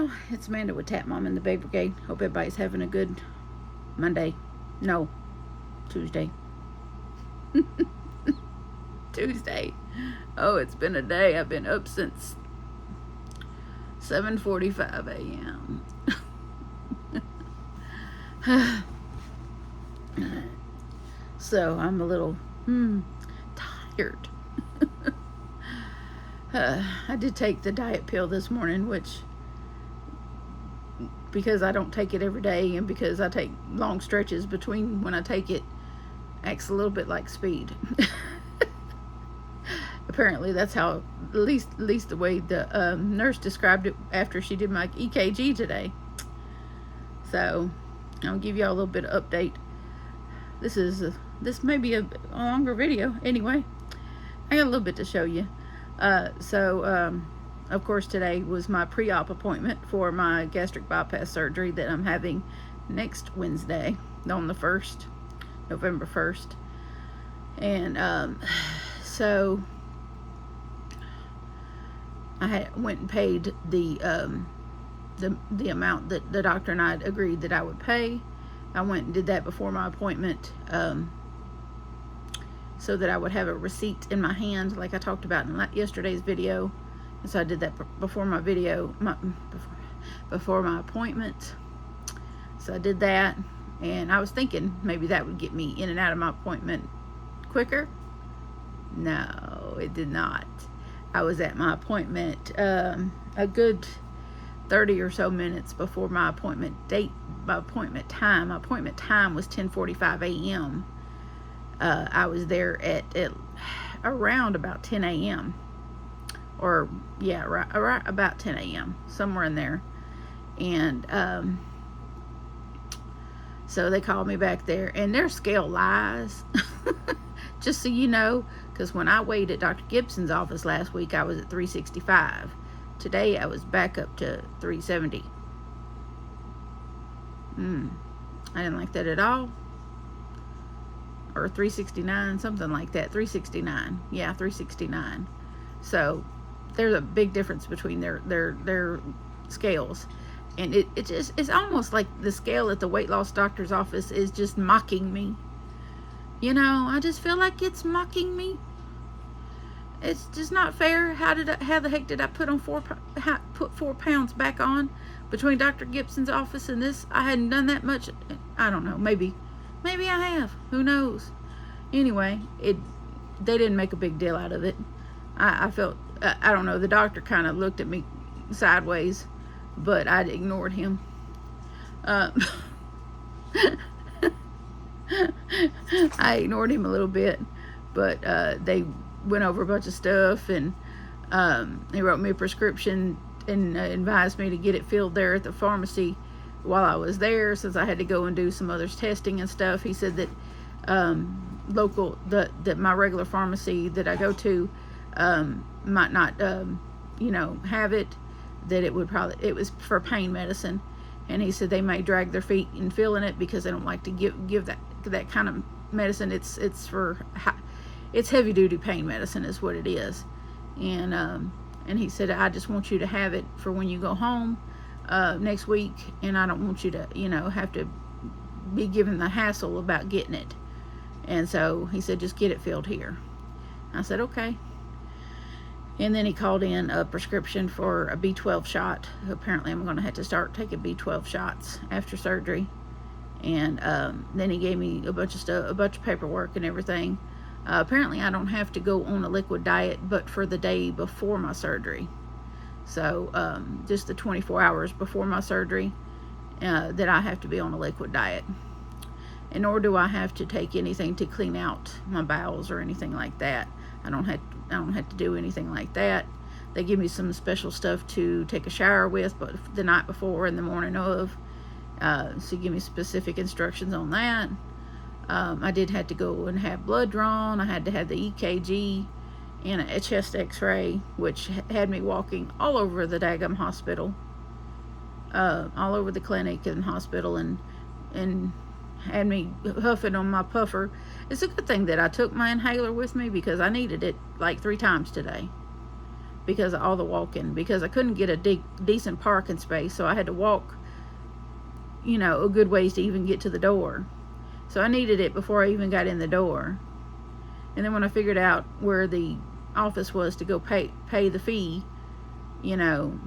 Well, it's Amanda with Tap Mom and the Baby Brigade. Hope everybody's having a good Monday. No, Tuesday. Tuesday. Oh, it's been a day. I've been up since 7:45 a.m. So I'm a little tired. I did take the diet pill this morning, which, because I don't take it every day and because I take long stretches between when I take it, acts a little bit like speed. Apparently that's how, at least the way the nurse described it after she did my EKG today. So I'll give y'all a little bit of update. This may be a longer video. Anyway, I got a little bit to show you. Of course, today was my pre-op appointment for my gastric bypass surgery that I'm having next Wednesday, on the 1st, November 1st. And so I went and paid the amount that the doctor and I had agreed that I would pay. I went and did that before my appointment, so that I would have a receipt in my hand, like I talked about in yesterday's video. And so I did that before my before my appointment. So I did that, and I was thinking maybe that would get me in and out of my appointment quicker. No, it did not. I was at my appointment a good 30 or so minutes before my appointment date. My appointment time was 10:45 a.m. I was there at around about 10 a.m. or yeah, right about 10 a.m. somewhere in there. And so they called me back there, and their scale lies. Just so you know, because when I weighed at Dr. Gibson's office last week, I was at 365. Today I was back up to 370. I didn't like that at all. Or 369, something like that. 369. Yeah, 369. So there's a big difference between their scales. And it's almost like the scale at the weight loss doctor's office is just mocking me. You know, I just feel like it's mocking me. It's just not fair. How the heck did I put 4 pounds back on between Dr. Gibson's office and this? I hadn't done that much. I don't know. Maybe I have. Who knows? Anyway, they didn't make a big deal out of it. I felt, I don't know, the doctor kind of looked at me sideways, but I ignored him. I ignored him a little bit, but they went over a bunch of stuff, and he wrote me a prescription and advised me to get it filled there at the pharmacy while I was there, since I had to go and do some other testing and stuff. He said that that my regular pharmacy that I go to might not have it, that it was for pain medicine, and he said they may drag their feet in filling it because they don't like to give that kind of medicine. It's heavy duty pain medicine is what it is. And he said, I just want you to have it for when you go home next week, and I don't want you to have to be given the hassle about getting it. And so he said, just get it filled here. I said, okay. And then he called in a prescription for a B12 shot. Apparently I'm going to have to start taking B12 shots after surgery. And then he gave me a bunch of stuff, a bunch of paperwork and everything. Apparently I don't have to go on a liquid diet but for the day before my surgery. So just the 24 hours before my surgery that I have to be on a liquid diet. And nor do I have to take anything to clean out my bowels or anything like that. I don't have to do anything like that. They give me some special stuff to take a shower with, but the night before and the morning of. So give me specific instructions on that. I did have to go and have blood drawn. I had to have the EKG and a chest x-ray, which had me walking all over the daggum hospital, all over the clinic and hospital, and had me huffing on my puffer. It's a good thing that I took my inhaler with me, because I needed it like 3 times today. because of all the walking, because I couldn't get a decent parking space, so I had to walk, you know, a good ways to even get to the door. So I needed it before I even got in the door. And then when I figured out where the office was to go pay the fee, you know,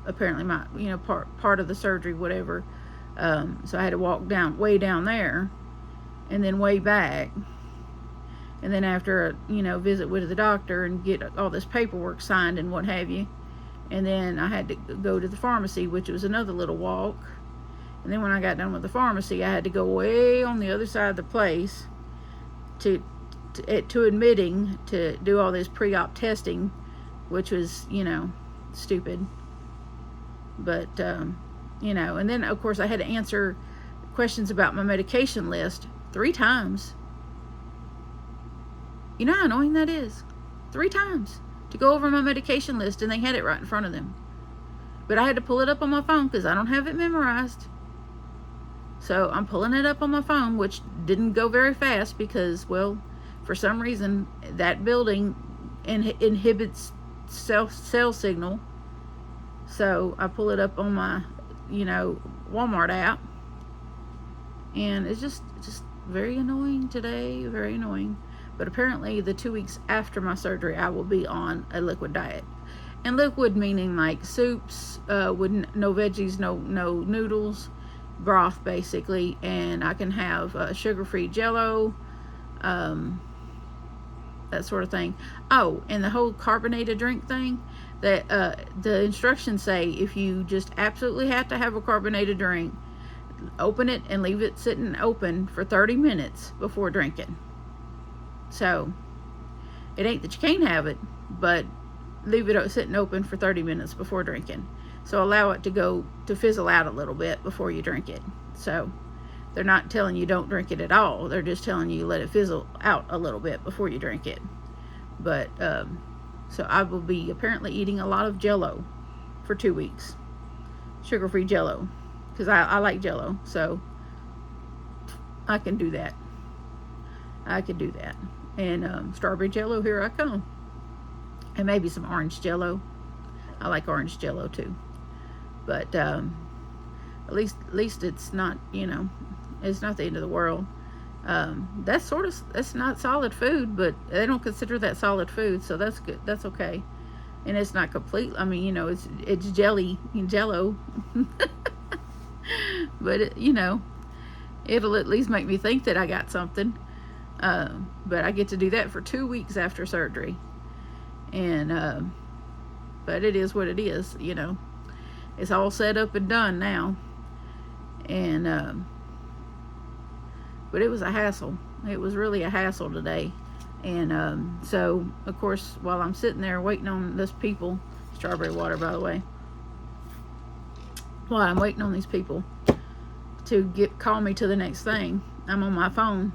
apparently my, you know, part of the surgery, whatever, so I had to walk way down there and then way back. And then after a, you know, visit with the doctor and get all this paperwork signed and what have you, and then I had to go to the pharmacy, which was another little walk. And then when I got done with the pharmacy, I had to go way on the other side of the place to admitting to do all this pre-op testing, which was, you know, stupid. But you know, and then of course I had to answer questions about my medication list 3 times. You know how annoying that is? 3 times to go over my medication list, and they had it right in front of them. But I had to pull it up on my phone because I don't have it memorized. So I'm pulling it up on my phone, which didn't go very fast because, well, for some reason that building inhibits cell signal. So I pull it up on my, you know, Walmart app, and it's just very annoying today, very annoying. But apparently the 2 weeks after my surgery, I will be on a liquid diet. And liquid meaning like soups, with no veggies, no noodles, broth basically, and I can have sugar-free Jello, that sort of thing. Oh, and the whole carbonated drink thing, that the instructions say if you just absolutely have to have a carbonated drink, open it and leave it sitting open for 30 minutes before drinking. So it ain't that you can't have it, but leave it sitting open for 30 minutes before drinking. So allow it to fizzle out a little bit before you drink it. So they're not telling you don't drink it at all. They're just telling you let it fizzle out a little bit before you drink it. But so I will be apparently eating a lot of Jello for 2 weeks. Sugar-free Jello, because I like Jello, so I can do that. I can do that. And strawberry Jello, here I come. And maybe some orange Jello. I like orange Jello too. But at least it's not, you know, it's not the end of the world. That's not solid food, but they don't consider that solid food, so that's good. That's okay. And it's not complete. I mean, you know, it's Jello. But you know, it'll at least make me think that I got something. But I get to do that for 2 weeks after surgery. And but it is what it is, you know. It's all set up and done now. And but it was a hassle. It was really a hassle today. And so of course, while I'm sitting there waiting on this people, strawberry water by the way, while I'm waiting on these people to call me to the next thing, I'm on my phone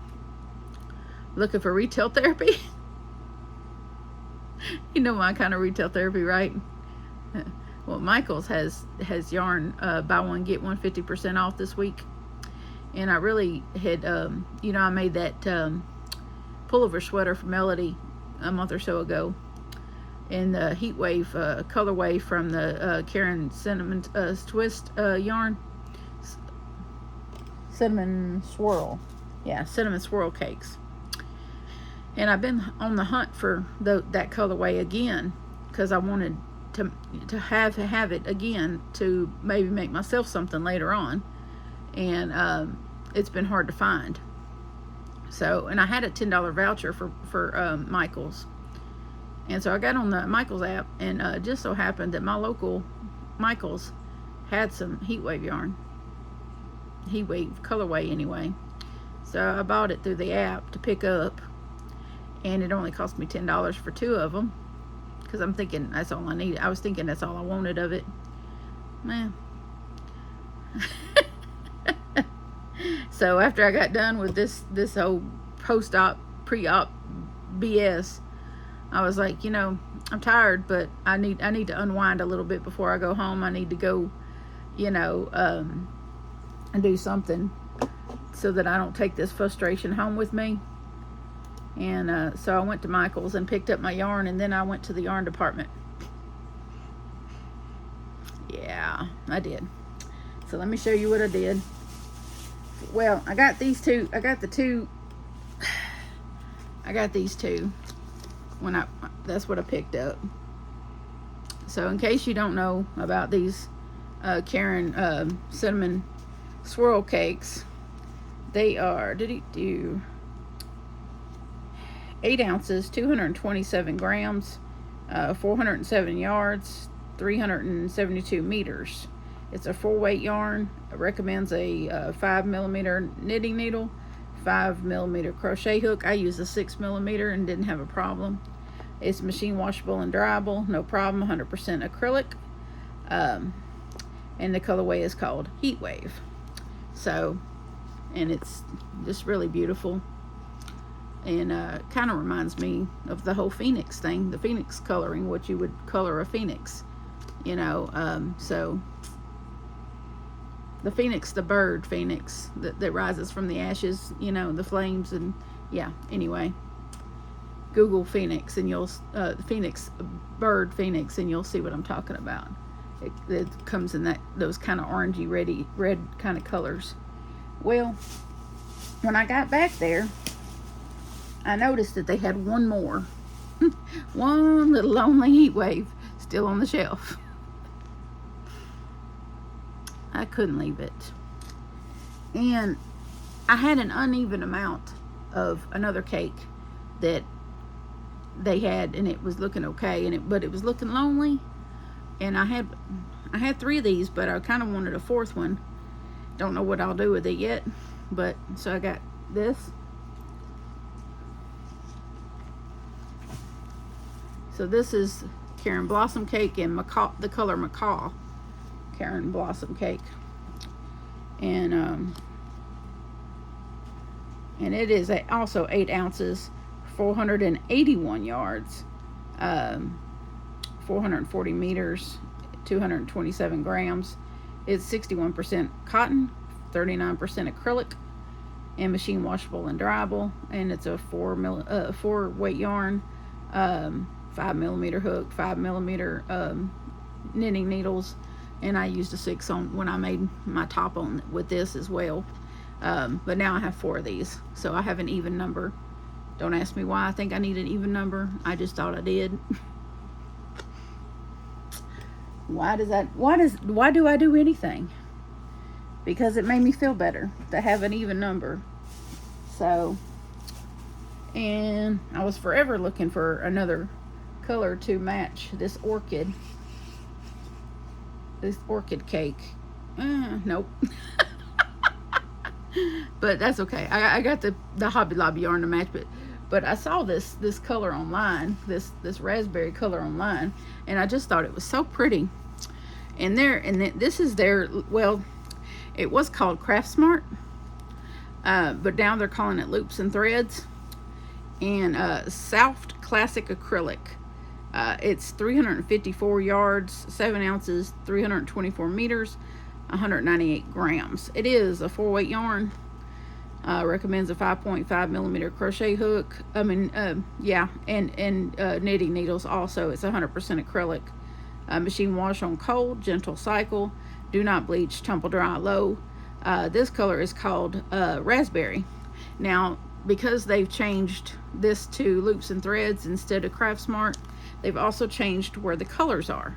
looking for retail therapy. You know my kind of retail therapy, right? Well, Micheals has yarn, buy one get one 50% off this week. And I really had, you know, I made that pullover sweater for Melody a month or so ago in the heat wave colorway from the Karen cinnamon twist yarn, cinnamon swirl, yeah, cinnamon swirl cakes. And I've been on the hunt for that colorway again because I wanted to have it again to maybe make myself something later on. And it's been hard to find. So, and I had a $10 voucher for Micheals. And so I got on the Micheals app, and just so happened that my local Micheals had some heatwave yarn. Heatwave colorway anyway. So I bought it through the app to pick up. And it only cost me $10 for 2 of them. Because I'm thinking that's all I need. I was thinking that's all I wanted of it. Man. So after I got done with this whole post-op, pre-op BS, I was like, you know, I'm tired, but I need to unwind a little bit before I go home. I need to go, you know, and do something so that I don't take this frustration home with me. And so I went to Micheals and picked up my yarn, and then I went to the yarn department. Yeah, I did. So let me show you what I did. Well, I got these two. I got these two that's what I picked up. So in case you don't know about these Karen cinnamon swirl cakes, they are 8 ounces, 227 grams, 407 yards, 372 meters. It's a full weight yarn. It recommends a 5mm knitting needle, 5mm crochet hook. I used a 6mm and didn't have a problem. It's machine washable and dryable, no problem. 100% acrylic, and the colorway is called Heat Wave. So, and it's just really beautiful, and kind of reminds me of the whole phoenix thing, the phoenix coloring, what you would color a phoenix, you know. So the phoenix, the bird phoenix that rises from the ashes, you know, the flames, and yeah. Anyway, Google phoenix and you'll phoenix, bird phoenix, and you'll see what I'm talking about. It comes in those kind of orangey red kind of colors. Well, when I got back there, I noticed that they had one more one little lonely Heat Wave still on the shelf. I couldn't leave it. And I had an uneven amount of another cake that they had, and it was looking okay, but it was looking lonely. And I had 3 of these, but I kind of wanted a 4th one. Don't know what I'll do with it yet, but so I got this. So this is Karen Blossom Cake in the color Macaw. Karen Blossom Cake, and it is also 8 ounces, 481 yards, 440 meters, 227 grams. It's 61% cotton, 39% acrylic, and machine washable and dryable. And it's a 4 weight yarn, 5mm hook, 5mm knitting needles. And I used a 6 on when I made my top on with this as well. But now I have 4 of these, so I have an even number. Don't ask me why I think I need an even number. I just thought I did. Why do I do anything? Because it made me feel better to have an even number. So, and I was forever looking for another color to match this orchid cake. Nope. But that's okay. I got the Hobby Lobby yarn to match, but I saw this color online, this raspberry color online, and I just thought it was so pretty. And this is their, well, it was called Craft Smart, but now they're calling it Loops and Threads, and Soft Classic Acrylic. It's 354 yards, 7 ounces, 324 meters, 198 grams. It is a 4 weight yarn. Recommends a 5.5mm crochet hook. Yeah, and knitting needles also. It's 100% acrylic. Machine wash on cold, gentle cycle. Do not bleach, tumble dry low. This color is called raspberry. Now, because they've changed this to Loops and Threads instead of Craft Smart, they've also changed where the colors are.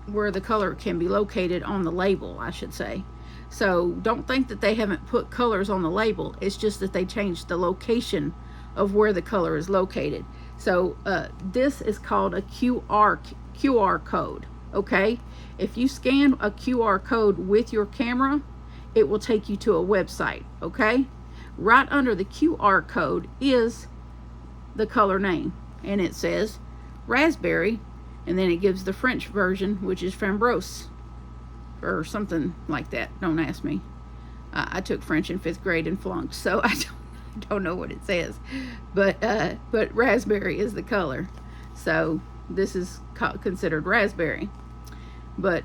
Where the color can be located on the label, I should say. So don't think that they haven't put colors on the label. It's just that they changed the location of where the color is located. So this is called a QR code. Okay, if you scan a QR code with your camera, it will take you to a website. Okay, right under the QR code is the color name, and it says raspberry, and then it gives the French version, which is framboise or something like that. Don't ask me. I took French in 5th grade and flunked, so I don't know what it says, but raspberry is the color. So this is considered raspberry. But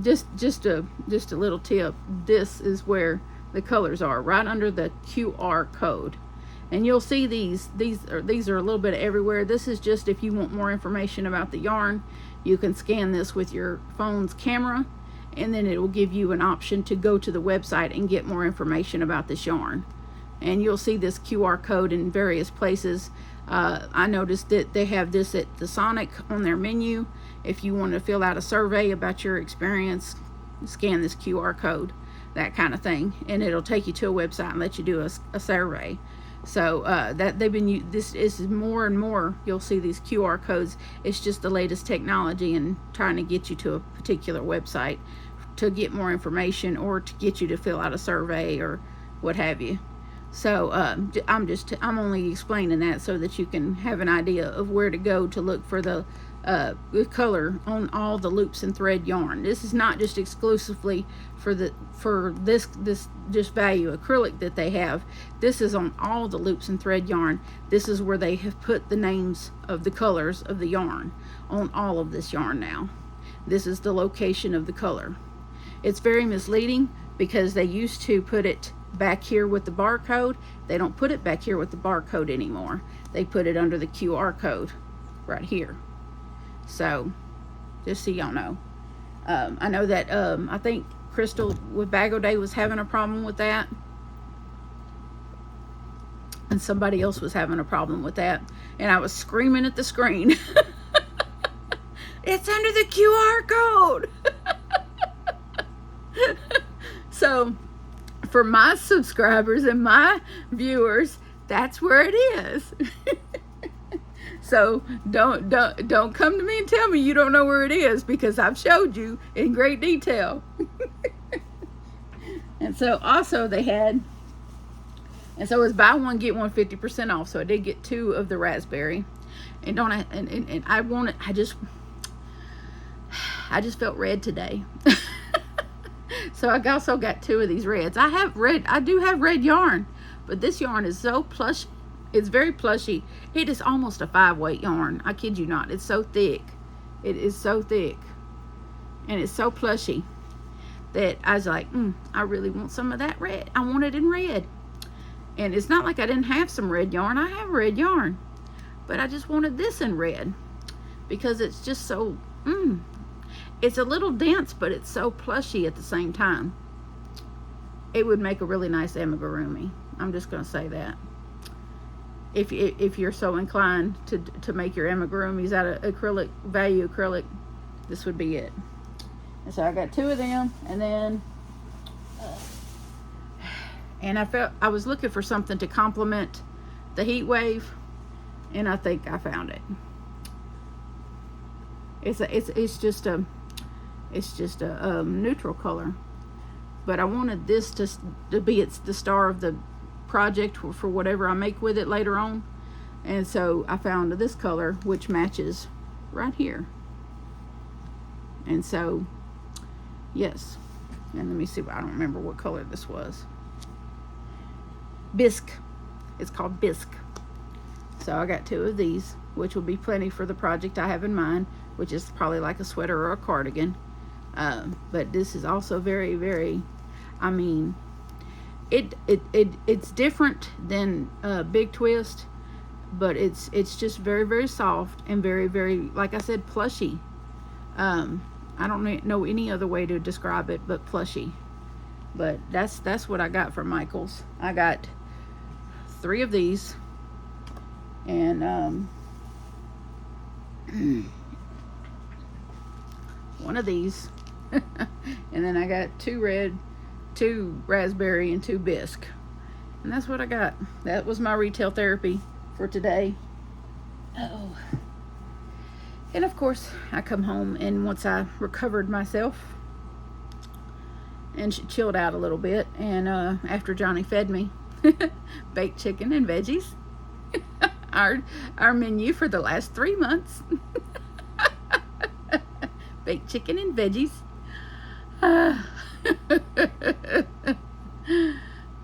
just a little tip. This is where the colors are, right under the QR code, And you'll see these are a little bit everywhere. This is just if you want more information about the yarn. You can scan this with your phone's camera, and then it will give you an option to go to the website and get more information about this yarn. And you'll see this QR code in various places. I noticed that they have this at the Sonic on their menu. If you want to fill out a survey about your experience, scan this QR code, that kind of thing, and it'll take you to a website and let you do a survey. So that they've been, this is more and more, you'll see these QR codes. It's just the latest technology and trying to get you to a particular website to get more information, or to get you to fill out a survey or what have you. So I'm only explaining that so that you can have an idea of where to go to look for the color on all the loops and thread yarn. This is not just exclusively for this just value acrylic that they have. This is on all the loops and thread yarn. This is where they have put the names of the colors of the yarn on all of this yarn now. This is the location of the color. It's very misleading because they used to put it back here with the barcode. They don't put it back here with the barcode anymore. They put it under the QR code right here. So just so y'all know. I know that I think Crystal with Bago Day was having a problem with that, and somebody else was having a problem with that, and I was screaming at the screen. It's under the QR code. So for my subscribers and my viewers, that's where it is. So don't come to me and tell me you don't know where it is, because I've showed you in great detail. And so also they had, and so it was buy one get one 50% off. So I did get 2 of the raspberry, and I wanted, I just felt red today. So I also got 2 of these reds. I do have red yarn, but this yarn is so plush. It's very plushy. It is almost a 5-weight yarn. I kid you not. It's so thick. It is so thick, and it's so plushy that I was like, I really want some of that red. I want it in red. And it's not like I didn't have some red yarn. I have red yarn, but I just wanted this in red because it's just so it's a little dense, but it's so plushy at the same time. It would make a really nice amigurumi. I'm just going to say that. If you're so inclined to make your amigurumis out of acrylic, value acrylic, this would be it. And so I got 2 of them, and then and I was looking for something to complement the heat wave, and I think I found it. It's just a neutral color, but I wanted this to be the star of the project for whatever I make with it later on. And so I found this color, which matches right here. And so yes, and let me see, I don't remember what color this was. Bisque. It's called Bisque. So I got 2 of these, which will be plenty for the project I have in mind, which is probably like a sweater or a cardigan. But this is also very, very, I mean, it's different than Big Twist, but it's just very, very soft and very, very, like I said, plushy. I don't know any other way to describe it but plushy. But that's what I got from Micheals. I got 3 of these, and one of these, and then I got 2 red, 2 raspberry, and 2 bisque. And that's what I got. That was my retail therapy for today. Oh. And of course, I come home, and once I recovered myself and chilled out a little bit, and after Johnny fed me baked chicken and veggies, our menu for the last 3 months. Baked chicken and veggies.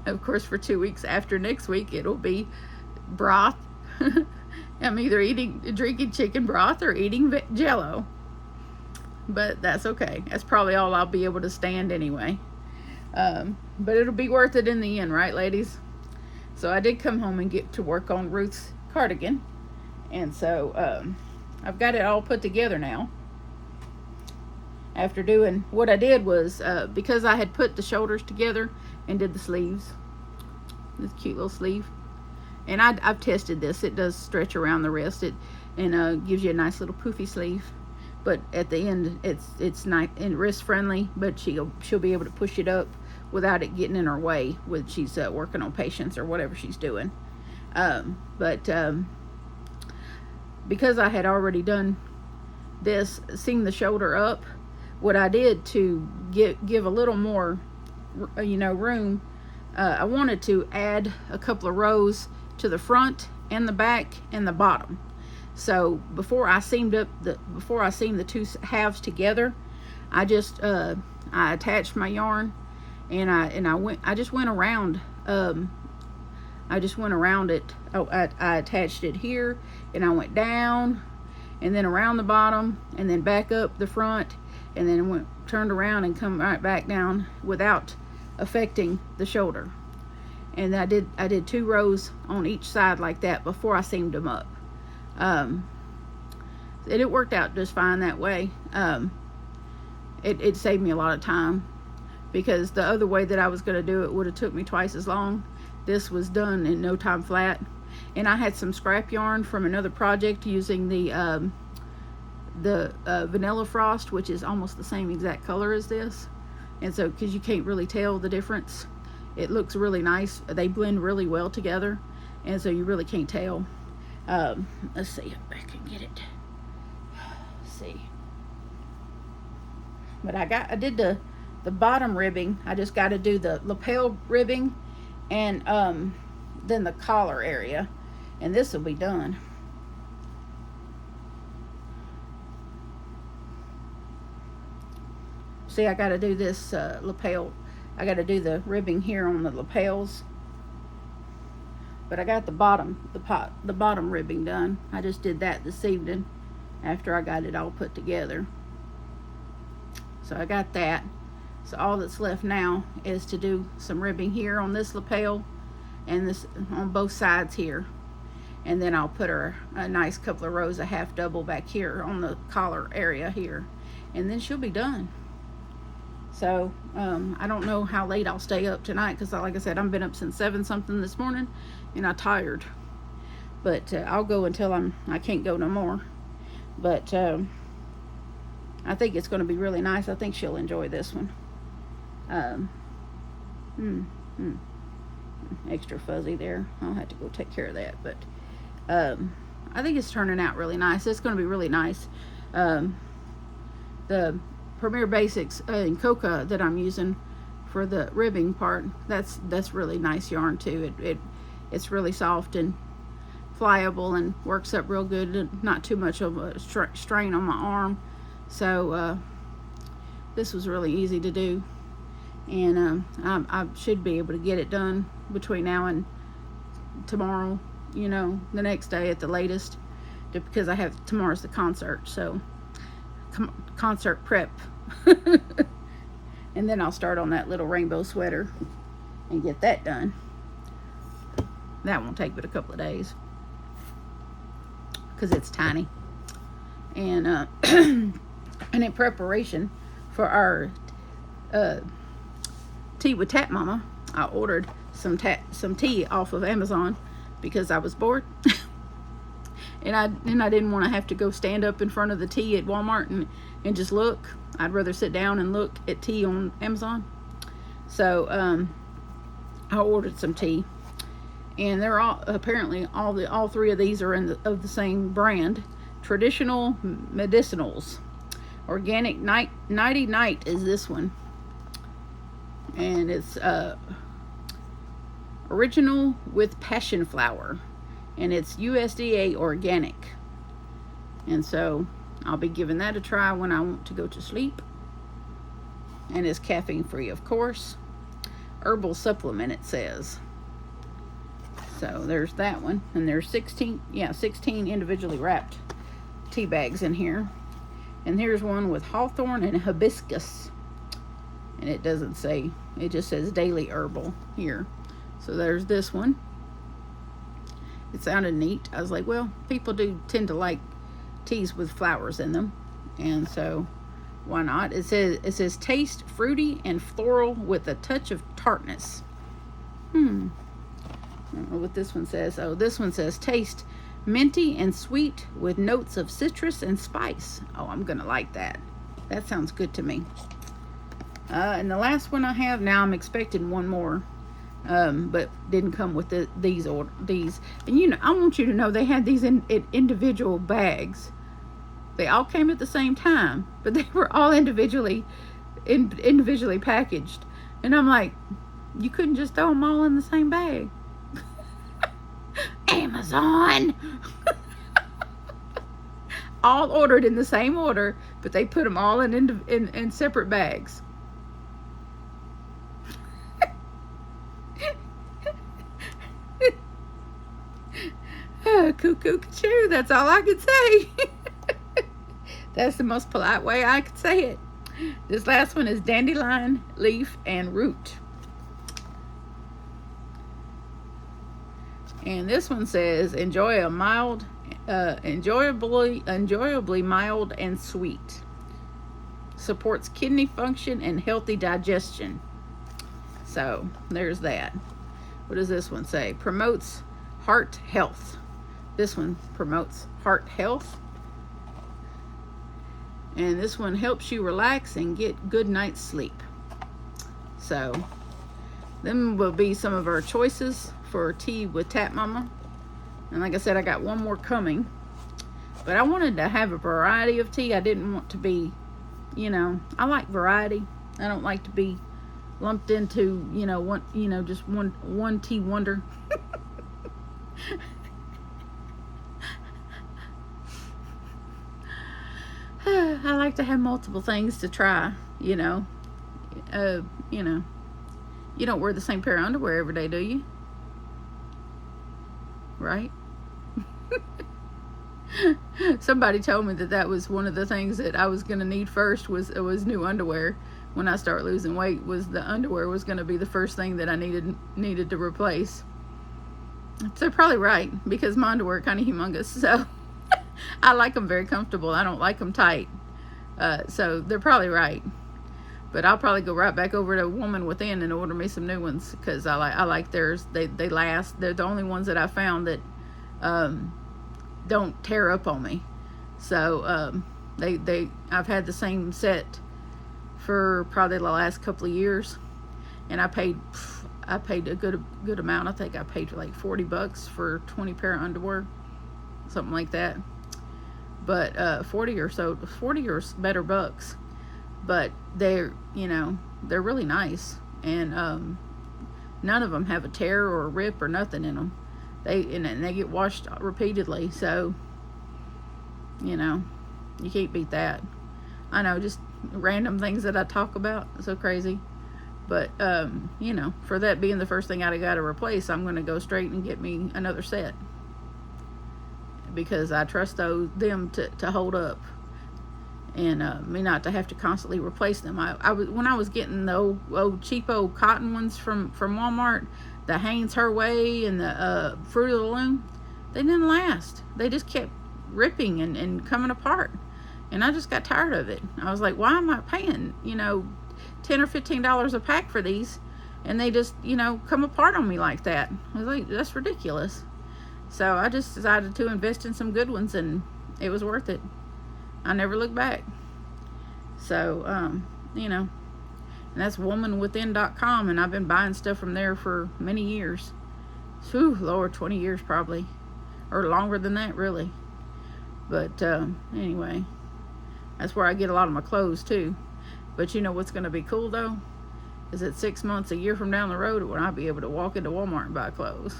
Of course, for 2 weeks after next week, it'll be broth. I'm either drinking chicken broth or eating Jello, but that's okay. That's probably all I'll be able to stand anyway. But it'll be worth it in the end, right, ladies? So I did come home and get to work on Ruth's cardigan. And so I've got it all put together now. After doing, what I did was, because I had put the shoulders together and did the sleeves, this cute little sleeve. And I've tested this. It does stretch around the wrist. And gives you a nice little poofy sleeve. But at the end, it's nice and wrist friendly. But she'll be able to push it up without it getting in her way when she's working on patients or whatever she's doing. Because I had already done this, seam the shoulder up, what I did to give a little more, room, I wanted to add a couple of rows to the front and the back and the bottom. So before I seamed the two halves together, I just I attached my yarn, and I just went around. I just went around it. I attached it here, and I went down, and then around the bottom, and then back up the front, and then turned around and come right back down without affecting the shoulder. And I did 2 rows on each side like that before I seamed them up. It worked out just fine that way. It saved me a lot of time, because the other way that I was going to do it would have took me twice as long. This was done in no time flat. And I had some scrap yarn from another project using the Vanilla Frost, which is almost the same exact color as this. And so, because you can't really tell the difference, it looks really nice. They blend really well together, and so you really can't tell. Let's see if I can get it. Let's see. But I did the bottom ribbing. I just got to do the lapel ribbing, and then the collar area, and this will be done. See, I got to do this lapel. I got to do the ribbing here on the lapels. But I got the bottom ribbing done. I just did that this evening after I got it all put together. So I got that. So all that's left now is to do some ribbing here on this lapel and this on both sides here. And then I'll put her a nice couple of rows of half double back here on the collar area here. And then she'll be done. So I don't know how late I'll stay up tonight, because like I said, I've been up since 7 something this morning, and I'm tired. But I'll go until I can't go no more. But I think it's going to be really nice. I think she'll enjoy this one. Extra fuzzy there. I'll have to go take care of that. But I think it's turning out really nice. It's going to be really nice. The Premier Basics in Coca that I'm using for the ribbing part, that's really nice yarn too. It's really soft and pliable and works up real good, and not too much of a strain on my arm. So this was really easy to do, and I should be able to get it done between now and tomorrow, the next day at the latest, because tomorrow's the concert. So concert prep. And then I'll start on that little rainbow sweater and get that done. That won't take but a couple of days, because it's tiny. And and in preparation for our tea with Tap Mama, I ordered some tea off of Amazon, because I was bored. And I didn't want to have to go stand up in front of the tea at Walmart and just look. I'd rather sit down and look at tea on Amazon. So I ordered some tea, and they're apparently all 3 of these are of the same brand. Traditional Medicinals. Organic Nighty Night is this one, and it's original with passion flower. And it's USDA organic. And so I'll be giving that a try when I want to go to sleep. And it's caffeine free, of course. Herbal supplement, it says. So there's that one. And there's 16 individually wrapped tea bags in here. And here's one with hawthorn and hibiscus. And it doesn't say, it just says daily herbal here. So there's this one. it sounded neat. I was like, well, people do tend to like teas with flowers in them, and so why not? It says taste fruity and floral with a touch of tartness. I don't know what this one says. Oh, this one says taste minty and sweet with notes of citrus and spice. Oh, I'm gonna like that. That sounds good to me. And the last one I have, now I'm expecting one more, but didn't come with these. And you know, I want you to know they had these in individual bags. They all came at the same time, but they were all individually packaged. And I'm like, you couldn't just throw them all in the same bag. Amazon. All ordered in the same order, but they put them all in separate bags. Cuckoo, choo, that's all I could say. That's the most polite way I could say it. This last one is dandelion, leaf, and root. And this one says, enjoy a mild, enjoyably mild and sweet. Supports kidney function and healthy digestion. So there's that. What does this one say? Promotes heart health. This one promotes heart health. And this one helps you relax and get good night's sleep. So them will be some of our choices for tea with Tap Mama. And like I said, I got one more coming. But I wanted to have a variety of tea. I didn't want to be, you know, I like variety. I don't like to be lumped into, you know, just one tea wonder. I like to have multiple things to try, you know. You know, you don't wear the same pair of underwear every day, do you? Right? Somebody told me that was one of the things that I was going to need first was new underwear. When I start losing weight, was the underwear was going to be the first thing that I needed to replace. So they're probably right, because my underwear are kind of humongous, so I like them very comfortable. I don't like them tight. So they're probably right. But I'll probably go right back over to Woman Within and order me some new ones, because I like theirs. They last. They're the only ones that I found that don't tear up on me. So I've had the same set for probably the last couple of years, and I paid a good amount. I think I paid like $40 for 20 pair of underwear, something like that. But 40 or better bucks. But they're, you know, they're really nice, and none of them have a tear or a rip or nothing in them. They get washed repeatedly, so you know, you can't beat that. I know, just random things that I talk about, so crazy. But you know, for that being the first thing I got to replace, I'm going to go straight and get me another set, because I trust them to hold up, and me not to have to constantly replace them. When I was getting the old cheapo cotton ones from Walmart, the Hanes Her Way and the Fruit of the Loom, they didn't last. They just kept ripping and coming apart, and I just got tired of it. I was like, why am I paying, you know, $10 or $15 a pack for these, and they just, you know, come apart on me like that? I was like, that's ridiculous. So I just decided to invest in some good ones, and it was worth it. I never looked back. So you know, and that's womanwithin.com, and I've been buying stuff from there for many years. Whew, Lord, 20 years probably, or longer than that, really. But anyway, that's where I get a lot of my clothes too. But you know what's going to be cool though, is that 6 months, a year from down the road, when I'll be able to walk into Walmart and buy clothes.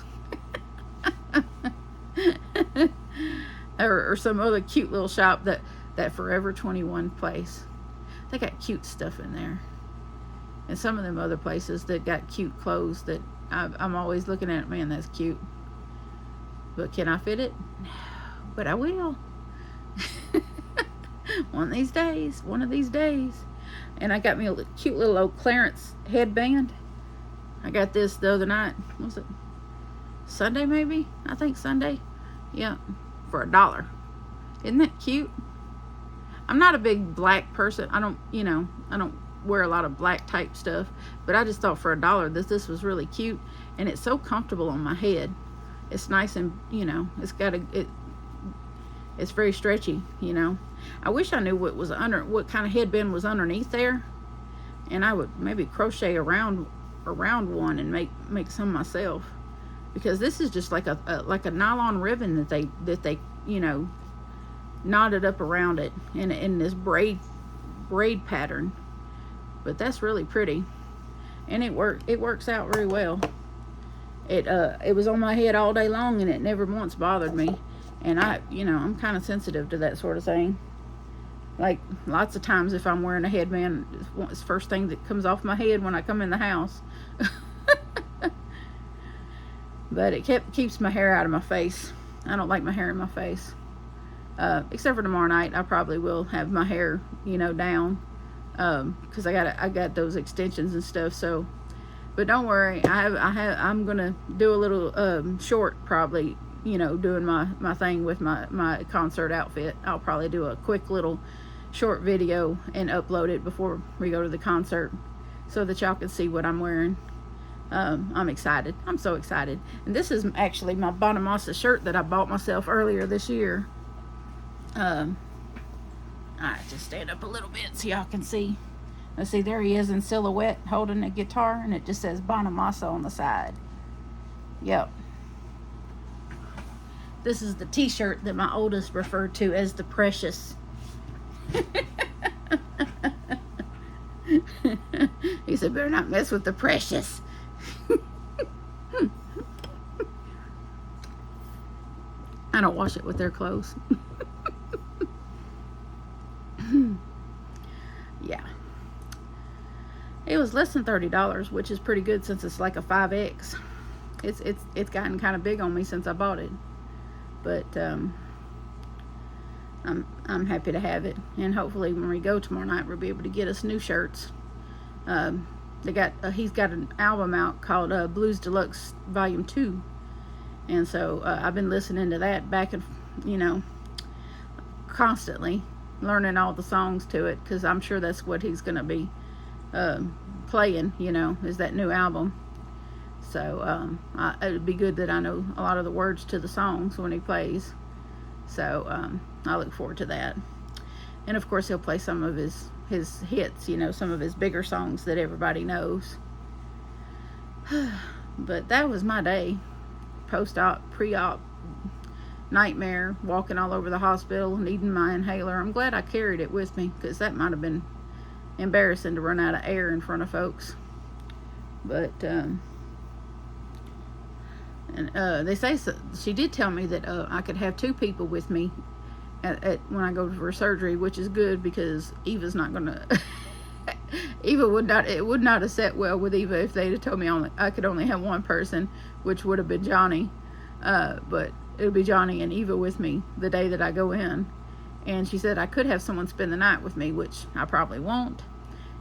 or some other cute little shop, that Forever 21 place. They got cute stuff in there. And some of them other places that got cute clothes that I'm always looking at, man, that's cute. But can I fit it? No, but I will. One of these days. And I got me a cute little old Clarence headband. I got this the other night. What was it? Sunday maybe. I think Sunday. Yeah, for $1. Isn't that cute? I'm not a big black person. I don't wear a lot of black type stuff, but I just thought for $1 this was really cute, and it's so comfortable on my head. It's nice, and it's got it's very stretchy. I wish I knew what kind of headband was underneath there, and I would maybe crochet around one and make some myself, because this is just like a nylon ribbon that they knotted up around it in this braid pattern. But that's really pretty, and it works out very well. It was on my head all day long, and it never once bothered me. And I'm kind of sensitive to that sort of thing. Like, lots of times if I'm wearing a headband, it's the first thing that comes off my head when I come in the house. But it keeps my hair out of my face. I don't like my hair in my face. Except for tomorrow night, I probably will have my hair, down. Because I got those extensions and stuff. So, but don't worry, I'm gonna do a little short, probably, doing my thing with my concert outfit. I'll probably do a quick little short video and upload it before we go to the concert, so that y'all can see what I'm wearing. I'm excited. I'm so excited. And this is actually my Bonamassa shirt that I bought myself earlier this year. I just stand up a little bit so y'all can see. Let's see, there he is in silhouette holding a guitar, and it just says Bonamassa on the side. Yep. This is the t-shirt that my oldest referred to as the Precious. He said, better not mess with the Precious. I don't wash it with their clothes. Yeah. It was less than $30, which is pretty good since it's like a 5X. It's gotten kind of big on me since I bought it. But I'm happy to have it, and hopefully when we go tomorrow night we'll be able to get us new shirts. He's got an album out called Blues Deluxe Volume 2, and so I've been listening to that back and constantly learning all the songs to it, because I'm sure that's what he's gonna be playing, is that new album. So it would be good that I know a lot of the words to the songs when he plays. So I look forward to that. And of course he'll play some of his hits, some of his bigger songs that everybody knows. But that was my day. Post-op, pre-op nightmare, walking all over the hospital, needing my inhaler. I'm glad I carried it with me, because that might have been embarrassing to run out of air in front of folks. But they say she did tell me that I could have 2 people with me when I go for surgery, which is good, because Eva's not gonna it would not have set well with Eva if they'd have told me I could only have 1 person, which would have been Johnny. But it'll be Johnny and Eva with me the day that I go in. And she said I could have someone spend the night with me, which I probably won't.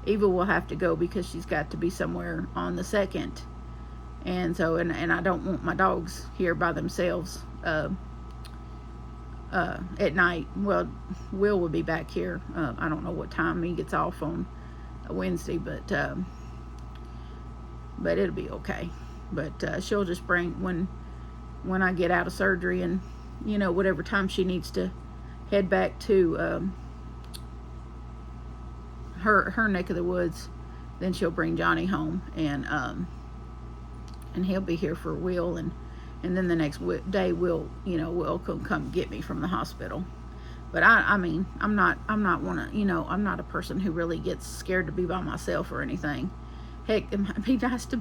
Eva will have to go because she's got to be somewhere on the 2nd. And so, and I don't want my dogs here by themselves at night. Well, Will be back here. I don't know what time he gets off on a Wednesday, but it'll be okay. But she'll just bring when I get out of surgery, and whatever time she needs to head back to her neck of the woods, then she'll bring Johnny home, and he'll be here for Will, and then the next day Will come get me from the hospital. But I mean, I'm not a person who really gets scared to be by myself or anything. Heck, it might be nice to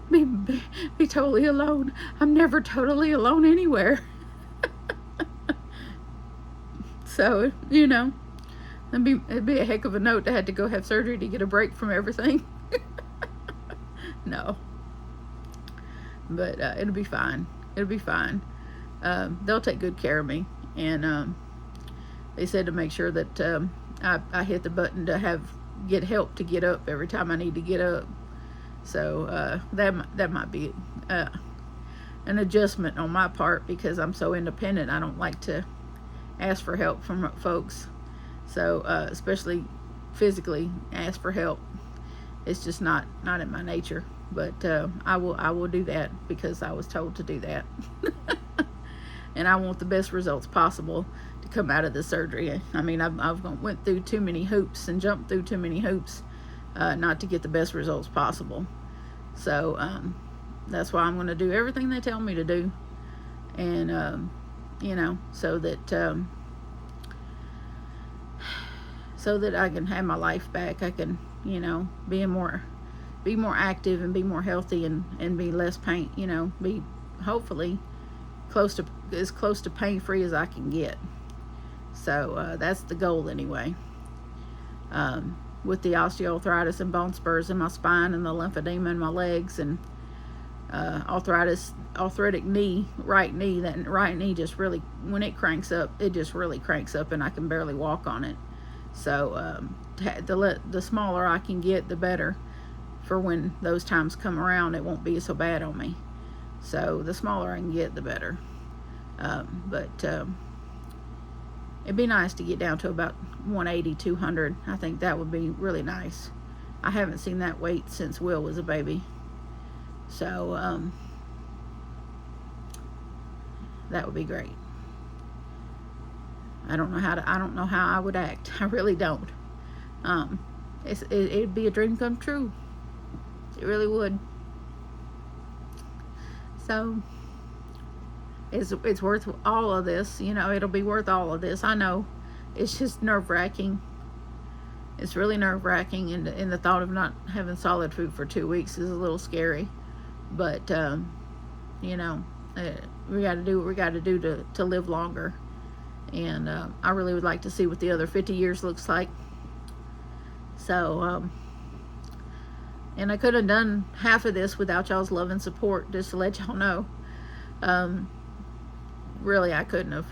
be totally alone. I'm never totally alone anywhere. So, it'd be a heck of a note to have to go have surgery to get a break from everything. No. But it'll be fine. It'll be fine. They'll take good care of me. And they said to make sure that I hit the button to get help to get up every time I need to get up. So that might be an adjustment on my part because I'm so independent. I don't like to ask for help from folks. So especially physically ask for help. It's just not in my nature. But I will do that because I was told to do that. And I want the best results possible to come out of the surgery. I mean, I've went through too many hoops and jumped through too many hoops not to get the best results possible. So that's why I'm going to do everything they tell me to do, and you know, so that I can have my life back. I can, you know, be more active and be more healthy and be less pain. You know, be hopefully as close to pain-free as I can get. So that's the goal anyway. With the osteoarthritis and bone spurs in my spine and the lymphedema in my legs and arthritic knee, right knee, that right knee just really, when it cranks up, it just really cranks up and I can barely walk on it. So the smaller I can get, the better for when those times come around. It won't be so bad on me. So the smaller I can get, the better. But it'd be nice to get down to about 180, 200. I think that would be really nice. I haven't seen that weight since Will was a baby. So that would be great. I don't know how I would act. I really don't. It'd be a dream come true. It really would. So it's worth all of this. You know, it'll be worth all of this. I know. It's just nerve-wracking. It's really nerve-wracking, and the thought of not having solid food for 2 weeks is a little scary. But you know, we got to do what we got to do to live longer. And I really would like to see what the other 50 years looks like. So and I could have done half of this without y'all's love and support, just to let y'all know. Really, I couldn't have.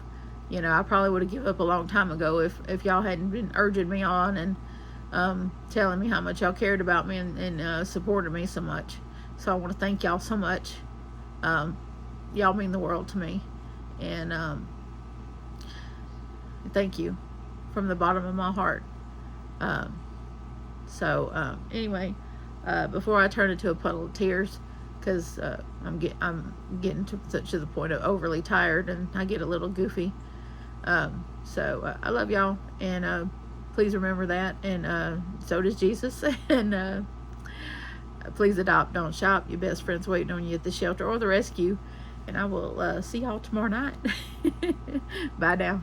You know, I probably would have given up a long time ago if y'all hadn't been urging me on and telling me how much y'all cared about me and supported me so much. So I want to thank y'all so much. Y'all mean the world to me. And thank you from the bottom of my heart. Anyway, before I turn into a puddle of tears, because I'm getting to the point of overly tired and I get a little goofy. I love y'all, and please remember that, and so does Jesus. And please adopt, don't shop. Your best friend's waiting on you at the shelter or the rescue. And I will see y'all tomorrow night. Bye now.